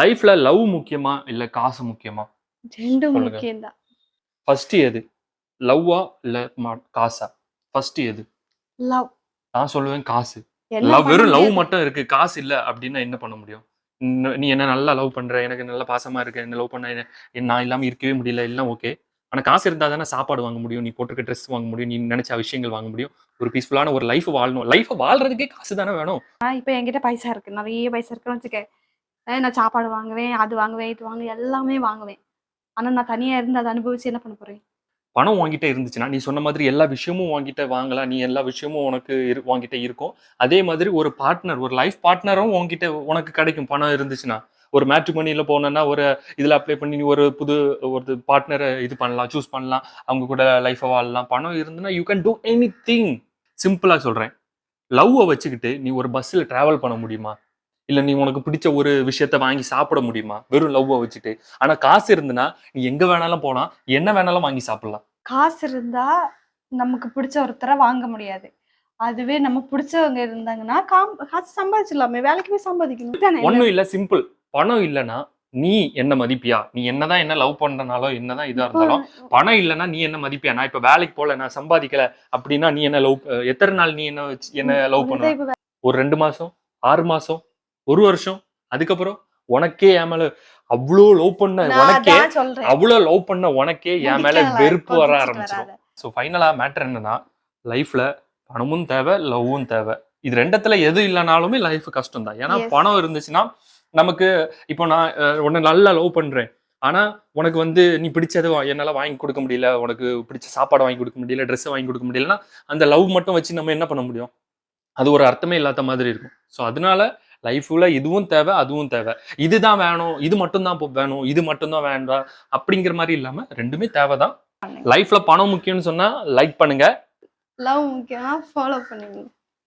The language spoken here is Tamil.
லைஃப்ல லவ் முக்கியமா இல்ல காசு முக்கியமா? 2ம் சொல்லுங்க. முக்கியம் தான். ஃபர்ஸ்ட் எது? லவ்வா இல்ல காசா? ஃபர்ஸ்ட் எது? லவ். நான் சொல்லுவேன் காசு. எல்லாம் பண்ண வெறும் லவ் முடியாது. மட்டும் இருக்கு. காசு இல்ல அப்டின்னா என்ன பண்ண முடியும்? நீ என்ன நல்லா லவ் பண்ற, எனக்கு நல்ல பாசமா இருக்க, என்ன லவ் பண்ண நான் இல்லாம இருக்கவே முடியல எல்லாம் ஓகே. ஆனா காசு இருந்தா தானே சாப்பாடு வாங்க முடியும், நீ போட்டிருக்க ட்ரெஸ் வாங்க முடியும், நீ நினைச்ச விஷயங்கள் வாங்க முடியும். ஒரு பீஸ்ஃபுல்லான ஒரு லைஃப் வாழணும். லைஃப் வாழ்றதுக்கே காசு தானே வேணும். இப்ப என்கிட்ட பைசா இருக்கு. நெறைய பைசா இருக்குன்னு வச்சுக்க. நான் சாப்பாடு வாங்குவேன், அது வாங்குவேன், இது வாங்குவேன், எல்லாமே வாங்குவேன். ஆனா நான் தனியா இருந்து அத அனுபவிச்சு என்ன பண்ண போறேன்? பணம் உன்கிட்ட இருந்துச்சுன்னா, நீ சொன்ன மாதிரி எல்லா விஷயமும் உன்கிட்ட வாங்கலாம். நீ எல்லா விஷயமும் உனக்கு உன்கிட்ட இருக்கும். அதே மாதிரி ஒரு பார்ட்னர், ஒரு லைஃப் பார்ட்னரும் உன்கிட்ட உனக்கு கிடைக்கும் பணம் இருந்துச்சுன்னா. ஒரு மேட்ரிமோனில போனன்னா, ஒரு இதுல அப்ளை பண்ணி நீ ஒரு ஒரு பார்ட்னர இது பண்ணலாம், சூஸ் பண்ணலாம். அவங்க கூட லைஃப்ப வாழலாம். பணம் இருந்துன்னா, யூ கேன் டூ எனிதிங். சிம்பிளா சொல்றேன். லவ்வ வச்சுக்கிட்டு நீ ஒரு பஸ்ல டிராவல் பண்ண முடியுமா? இல்ல நீ உனக்கு பிடிச்ச ஒரு விஷயத்த வாங்கி சாப்பிட முடியுமா? வெறும் லவ்வ வச்சுட்டு. ஆனா காசு இருந்துன்னா, நீ எங்க வேணாலும் போலாம். என்ன வேணாலும் வாங்கி சாப்பிடலாம். காசு இருந்தா நமக்கு பிடிச்ச ஒருத்தர வாங்க முடியாது. அதுவே நம்ம பிடிச்சவங்க இருந்தாங்கன்னா, காசு சம்பாதிச்சிடலாமே. வேலைக்கு போய் சம்பாதிக்கணும். இதானே ஒண்ணும் இல்ல சிம்பிள். பணம் இல்லன்னா, நீ என்ன மதிப்பியா? நீ என்னதான் என்ன லவ் பண்றனாலும், என்னதான் இதா இப்போ இருந்தாலும், பணம் இல்லன்னா நீ என்ன மதிப்பியா? நான் இப்ப வேலைக்கு போல, நான் சம்பாதிக்கல அப்டின்னா, நீ என்ன எத்தன நாள் நீ என்ன லவ் ஒரு இத பண்ணுவ? இப்ப ஒரு 2 மாசம், 6 மாசம், 1 வருஷம். அதுக்கப்புறம் உனக்கே என் மேல அவ்ளோ லவ் பண்ண நான் உனக்கே அதான் சொல்றேன். அவ்ளோ லவ் பண்ண உனக்கே என் மேல நடிக்காதடா, வெறுப்பு வர கொதிச்சிட்டு ஆரம்பிச்சுரும். வராத. ஸோ ஃபைனலா மேட்டர் என்னன்னா, லைஃப்ல பணமும் தேவ, லவ்வும் தேவ. இது 2த்துல எது இல்லனாலுமே லைஃப் கஷ்டம் தான். ஏன்னா எஸ். பணம் இருந்துச்சுன்னா, நமக்கு இப்போ நான் உன்ன நல்லா லவ் பண்றேன். ஆனா உனக்கு வந்து நீ பிடிச்சது என்னால வாங்கி கொடுக்க முடியல. உனக்கு பிடிச்ச சாப்பாடு வாங்கி கொடுக்க முடியல, ட்ரெஸ் வாங்கி கொடுக்க முடியலன்னா, அந்த லவ் மட்டும் வச்சு நம்ம என்ன பண்ண முடியும்? அது ஒரு அர்த்தமே இல்லாத மாதிரி இருக்கும். ஸோ அதனால லைஃப்ல இதுவும் தேவை, அதுவும் தேவை. இதுதான் வேணும், இது மட்டும் தான் வேணும், இது மட்டும் தான் வேண்டாம் அப்படிங்கிற மாரி இல்லாம 2மே தேவை தான். லைஃப்ல பணம் முக்கியம்னு சொன்னா லைக் பண்ணுங்க. லவ் முக்கியம்னா ஃபாலோ பண்ணுங்க.